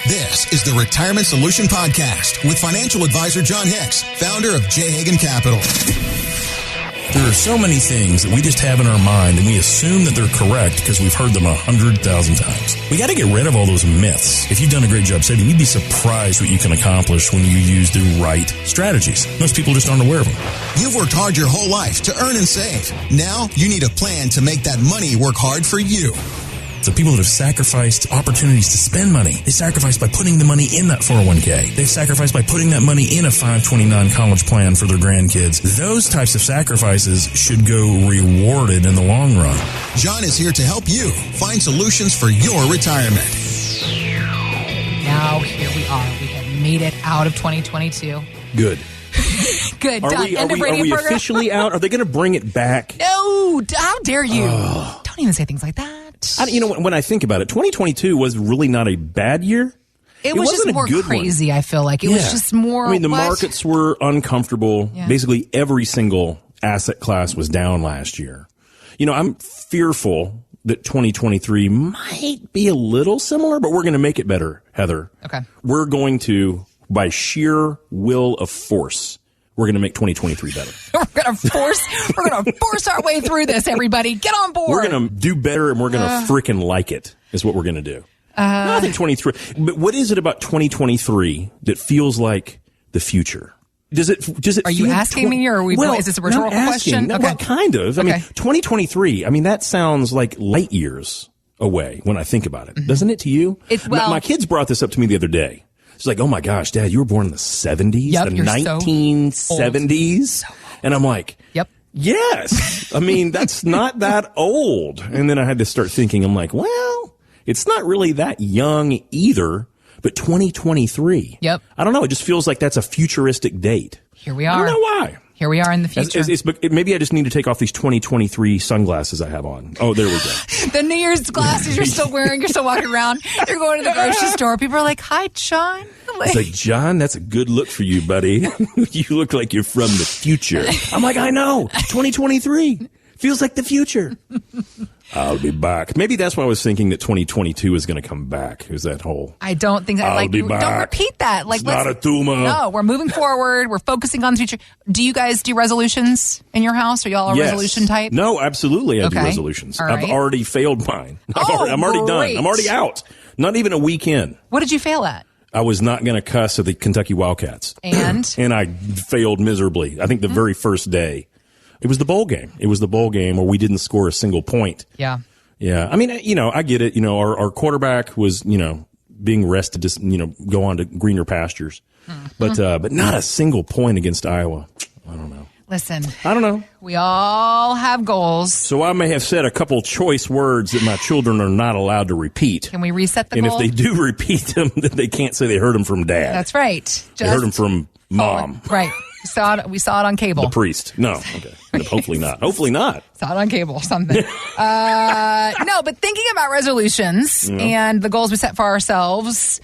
This is the Retirement Solution Podcast with financial advisor John Hicks, founder of J. Hagan Capital. There are so many things that we just have in our mind and we assume that they're correct because we've heard them 100,000 times. We got to get rid of all those myths. If you've done a great job saving, you'd be surprised what you can accomplish when you use the right strategies. Most people just aren't aware of them. You've worked hard your whole life to earn and save. Now you need a plan to make that money work hard for you. So people that have sacrificed opportunities to spend money, they sacrificed by putting the money in that 401k. They've sacrificed by putting that money in a 529 college plan for their grandkids. Those types of sacrifices should go rewarded in the long run. John is here to help you find solutions for your retirement. Now here we are. We have made it out of 2022. Good. Good. Are Done. we, End of radio program. Officially out? Are they going to bring it back? No. How dare you? Don't even say things like that. When I think about it, 2022 was really not a bad year. It was just more crazy, I feel like. It was just more... I mean, the markets were uncomfortable. Yeah. Basically, every single asset class was down last year. I'm fearful that 2023 might be a little similar, but we're going to make it better, Heather. Okay. We're going to, by sheer will of force, we're going to make 2023 better. We're going to force our way through this, everybody. Get on board. We're going to do better and we're going to freaking like it, is what we're going to do. I think 23. But what is it about 2023 that feels like the future? Does it Are you asking me or is this a rhetorical question? No, okay. well, kind of. I mean, 2023, that sounds like light years away when I think about it. Doesn't it to you? My kids brought this up to me the other day. It's like, oh my gosh, Dad, you were born in the 70s, the 1970s. And I'm like, yep. Yes. That's not that old. And then I had to start thinking, I'm like, well, it's not really that young either, but 2023. Yep. I don't know. It just feels like that's a futuristic date. Here we are. I don't know why. Here we are in the future. Maybe I just need to take off these 2023 sunglasses I have on. Oh, there we go. The New Year's glasses you're still wearing. You're still walking around. You're going to the grocery store. People are like, hi, John. It's like, John, that's a good look for you, buddy. You look like you're from the future. I'm like, I know. 2023. Feels like the future. I'll be back. Maybe that's why I was thinking that 2022 is going to come back. Is that whole? I don't think that. I'll be back. Don't repeat that. It's not a tumor. No, we're moving forward. We're focusing on the future. Do you guys do resolutions in your house? Are y'all a resolution type? No, absolutely. I do resolutions. All right. I've already failed mine. I'm already done. I'm already out. Not even a weekend. What did you fail at? I was not going to cuss at the Kentucky Wildcats. And? And I failed miserably. I think the very first day. It was the bowl game. It was the bowl game where we didn't score a single point. Yeah. Yeah. I get it. Our quarterback was, being rested to, go on to greener pastures. Mm-hmm. But not a single point against Iowa. I don't know. Listen. I don't know. We all have goals. So I may have said a couple choice words that my children are not allowed to repeat. Can we reset the goal? goal? And if they do repeat them, then they can't say they heard them from Dad. That's right. They heard them from Mom. Right. We saw it on cable. The priest. No. Okay. Hopefully not. Hopefully not. Saw it on cable or something. No, but thinking about resolutions and the goals we set for ourselves,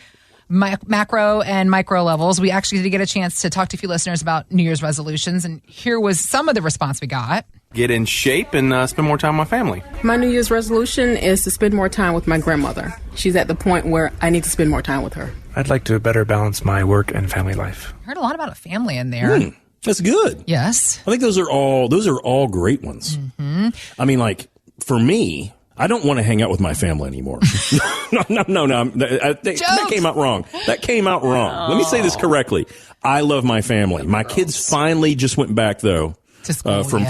macro and micro levels, we actually did get a chance to talk to a few listeners about New Year's resolutions. And here was some of the response we got. Get in shape and spend more time with my family. My New Year's resolution is to spend more time with my grandmother. She's at the point where I need to spend more time with her. I'd like to better balance my work and family life. I heard a lot about a family in there. That's good. Yes. I think those are all great ones. Mm-hmm. For me, I don't want to hang out with my family anymore. No. That came out wrong. Let me say this correctly. I love my family. My kids finally just went back, though. To school, from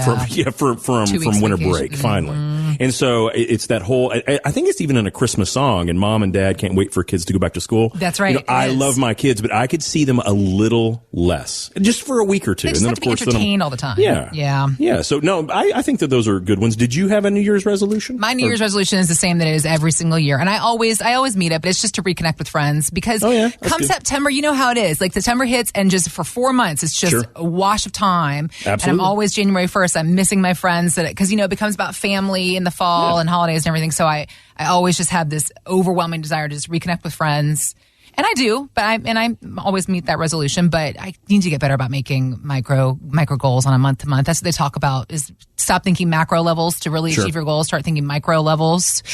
winter break, finally. And so it's that whole, I think it's even in a Christmas song, and Mom and Dad can't wait for kids to go back to school. That's right. I love my kids, but I could see them a little less, just for a week or two. They just and then, have to be entertained all the time. Yeah. So no, I think that those are good ones. Did you have a New Year's resolution? My New Year's resolution is the same that it is every single year, and I always meet up. But it's just to reconnect with friends because come September, you know how it is. Like September hits, and just for 4 months, it's just a wash of time. Absolutely. And I'm always January 1st. I'm missing my friends because it becomes about family in the fall and holidays and everything. So I always just have this overwhelming desire to just reconnect with friends And I do, but I always meet that resolution, but I need to get better about making micro goals on a month to month. That's what they talk about, is stop thinking macro levels to really achieve your goals, start thinking micro levels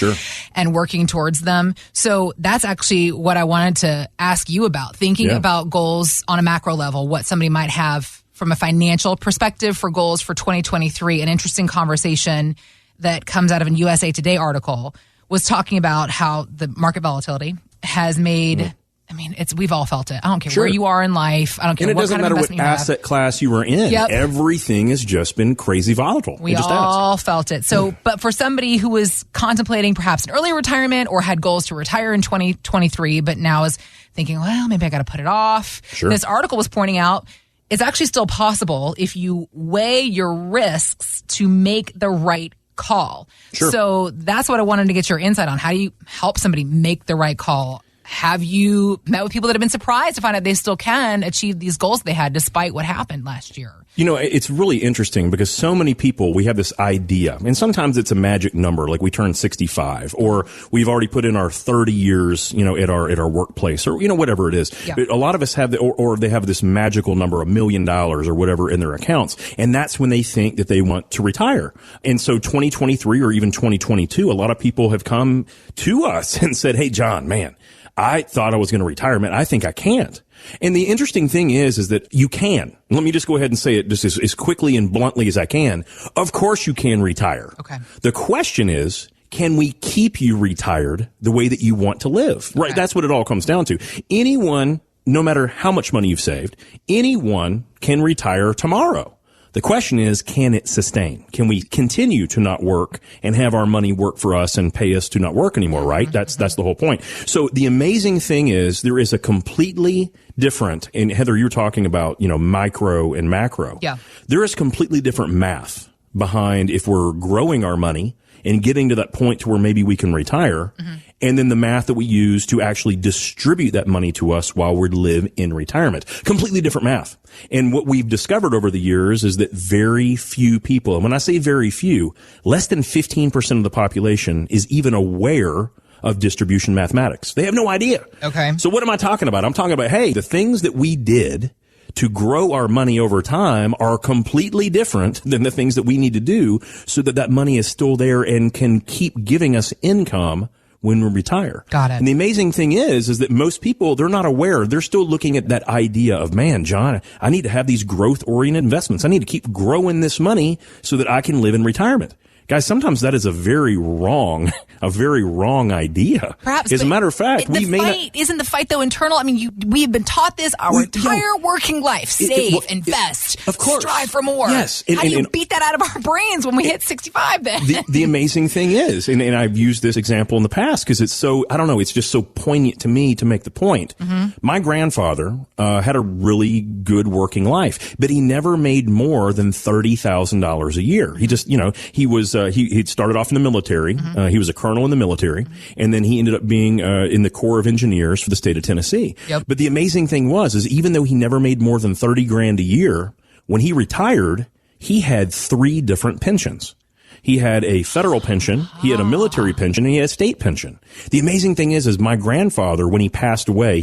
and working towards them. So that's actually what I wanted to ask you about, thinking about goals on a macro level, what somebody might have from a financial perspective for goals for 2023. An interesting conversation that comes out of an USA Today article was talking about how the market volatility has made... I mean, we've all felt it. I don't care where you are in life. I don't care what kind of investment you have. And it doesn't matter what asset class you were in. Yep. Everything has just been crazy volatile. We all felt it. So, but for somebody who was contemplating perhaps an early retirement or had goals to retire in 2023, but now is thinking, well, maybe I got to put it off. This article was pointing out it's actually still possible if you weigh your risks to make the right call. So that's what I wanted to get your insight on. How do you help somebody make the right call? Have you met with people that have been surprised to find out they still can achieve these goals they had despite what happened last year? You know, it's really interesting because so many people, we have this idea, and sometimes it's a magic number, like we turn 65, or we've already put in our 30 years, you know, at our workplace, or, you know, whatever it is. But a lot of us have or they have this magical number, $1 million or whatever in their accounts, and that's when they think that they want to retire. And so 2023 or even 2022, a lot of people have come to us and said, hey, John, man, I thought I was going to retire, man. I think I can't. And the interesting thing is that you can. Let me just go ahead and say it just as quickly and bluntly as I can. Of course you can retire. Okay. The question is, can we keep you retired the way that you want to live? Right. Okay. That's what it all comes down to. Anyone, no matter how much money you've saved, anyone can retire tomorrow. The question is, can it sustain? Can we continue to not work and have our money work for us and pay us to not work anymore, right? That's the whole point. So the amazing thing is there is a completely different, and Heather, you're talking about, you know, micro and macro. Yeah. There is completely different math behind if we're growing our money and getting to that point to where maybe we can retire, and then the math that we use to actually distribute that money to us while we live in retirement. Completely different math. And what we've discovered over the years is that very few people, and when I say very few, less than 15% of the population is even aware of distribution mathematics. They have no idea. Okay. So what am I talking about? I'm talking about, hey, the things that we did to grow our money over time are completely different than the things that we need to do so that that money is still there and can keep giving us income when we retire. Got it. And the amazing thing is that most people, they're not aware. They're still looking at that idea of, man, John, I need to have these growth-oriented investments. I need to keep growing this money so that I can live in retirement. Guys, sometimes that is a very wrong idea. Perhaps. As a matter of fact, isn't the fight though internal? I mean, we have been taught this our entire working life. Save, invest, of course, strive for more. Yes. How do you beat that out of our brains when we hit 65 then? The amazing thing is, and I've used this example in the past because it's so, I don't know, it's just so poignant to me to make the point. My grandfather had a really good working life, but he never made more than $30,000 a year. He just, you know, he was he started off in the military. He was a colonel in the military, and then he ended up being in the Corps of Engineers for the state of Tennessee. Yep. But the amazing thing is even though he never made more than $30,000 a year, when he retired, he had 3 different pensions. He had a federal pension, he had a military pension, and he had a state pension. The amazing thing is my grandfather, when he passed away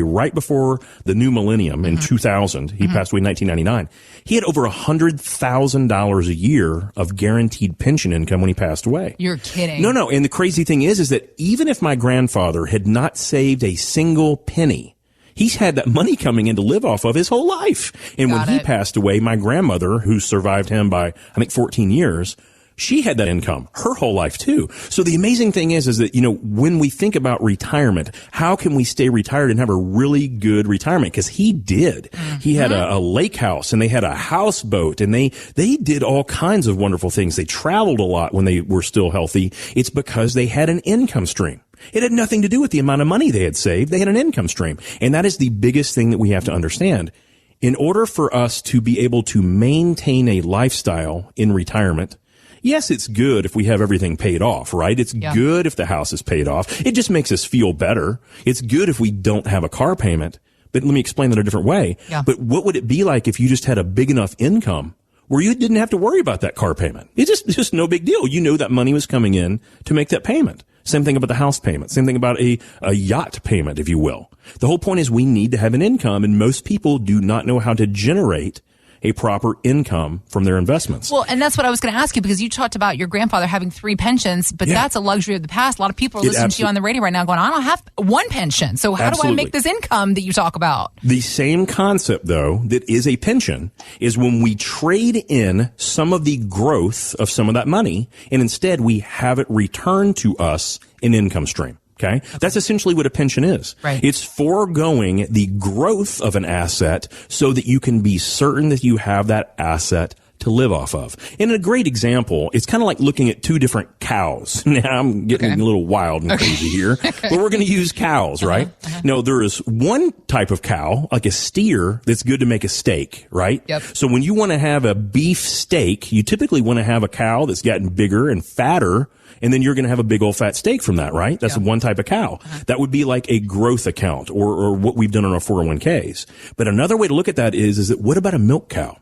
right before the new millennium in 2000. He passed away in 1999. He had over $100,000 a year of guaranteed pension income when he passed away. You're kidding. No. And the crazy thing is that even if my grandfather had not saved a single penny, he's had that money coming in to live off of his whole life. And when he passed away, my grandmother, who survived him by, I think, 14 years, she had that income her whole life too. So the amazing thing is that, you know, when we think about retirement, how can we stay retired and have a really good retirement? Because he did. He had a lake house and they had a houseboat and they did all kinds of wonderful things. They traveled a lot when they were still healthy. It's because they had an income stream. It had nothing to do with the amount of money they had saved. They had an income stream. And that is the biggest thing that we have to understand. In order for us to be able to maintain a lifestyle in retirement, yes, it's good if we have everything paid off, right? It's good if the house is paid off. It just makes us feel better. It's good if we don't have a car payment. But let me explain that a different way. Yeah. But what would it be like if you just had a big enough income where you didn't have to worry about that car payment? It's just no big deal. You know that money was coming in to make that payment. Same thing about the house payment. Same thing about a yacht payment, if you will. The whole point is we need to have an income, and most people do not know how to generate a proper income from their investments. Well, and that's what I was going to ask you, because you talked about your grandfather having 3 pensions, but that's a luxury of the past. A lot of people are listening to you on the radio right now going, I don't have 1 pension. So how do I make this income that you talk about? The same concept, though, that is a pension is when we trade in some of the growth of some of that money, and instead we have it returned to us in income stream. Okay. That's essentially what a pension is. Right. It's foregoing the growth of an asset so that you can be certain that you have that asset to live off of. And a great example, it's kind of like looking at 2 different cows. Now I'm getting a little wild and crazy here, but we're going to use cows, right? No, there is one type of cow, like a steer, that's good to make a steak, right? Yep. So when you want to have a beef steak, you typically want to have a cow that's gotten bigger and fatter, and then you're going to have a big old fat steak from that, right? That's one type of cow. That would be like a growth account or what we've done on our 401ks. But another way to look at that is that what about a milk cow?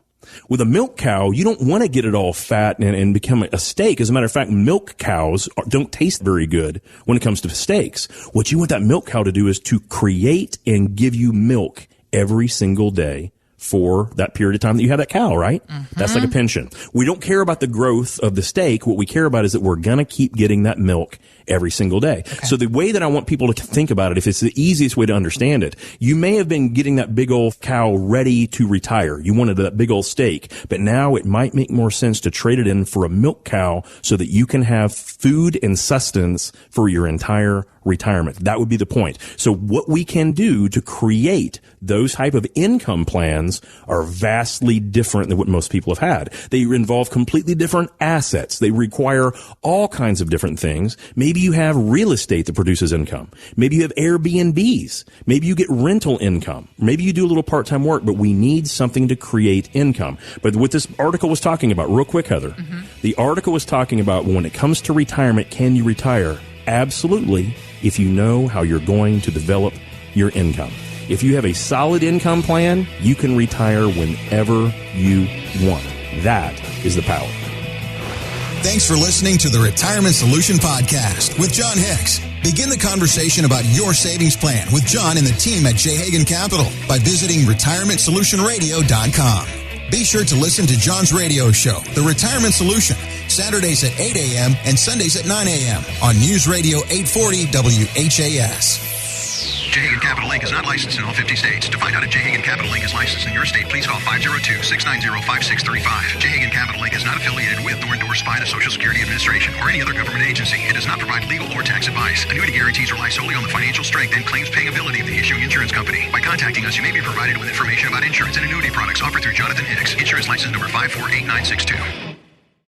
With a milk cow, you don't want to get it all fat and become a steak. As a matter of fact, milk cows don't taste very good when it comes to steaks. What you want that milk cow to do is to create and give you milk every single day for that period of time that you have that cow, right? That's like a pension. We don't care about the growth of the steak. What we care about is that we're going to keep getting that milk every single day. Okay. So the way that I want people to think about it, if it's the easiest way to understand it, you may have been getting that big old cow ready to retire. You wanted that big old steak, but now it might make more sense to trade it in for a milk cow so that you can have food and sustenance for your entire retirement. That would be the point. So what we can do to create those type of income plans are vastly different than what most people have had. They involve completely different assets. They require all kinds of different things. Maybe you have real estate that produces income. Maybe you have Airbnbs. Maybe you get rental income. Maybe you do a little part-time work, but we need something to create income. But what this article was talking about, real quick, Heather, the article was talking about when it comes to retirement, can you retire? Absolutely, if you know how you're going to develop your income. If you have a solid income plan, you can retire whenever you want. That is the power. Thanks for listening to the Retirement Solution Podcast with John Hicks. Begin the conversation about your savings plan with John and the team at J. Hagan Capital by visiting retirementsolutionradio.com. Be sure to listen to John's radio show, The Retirement Solution, Saturdays at 8 a.m. and Sundays at 9 a.m. on News Radio 840 WHAS. J. Hagan Capital Inc. is not licensed in all 50 states. To find out if J. Hagan Capital Inc. is licensed in your state, please call 502-690-5635. J. Hagan Capital Inc. is not affiliated with nor endorsed by the Social Security Administration or any other government agency. It does not provide legal or tax advice. Annuity guarantees rely solely on the financial strength and claims paying ability of the issuing insurance company. By contacting us, you may be provided with information about insurance and annuity products offered through Jonathan Hicks, Insurance License Number 548962.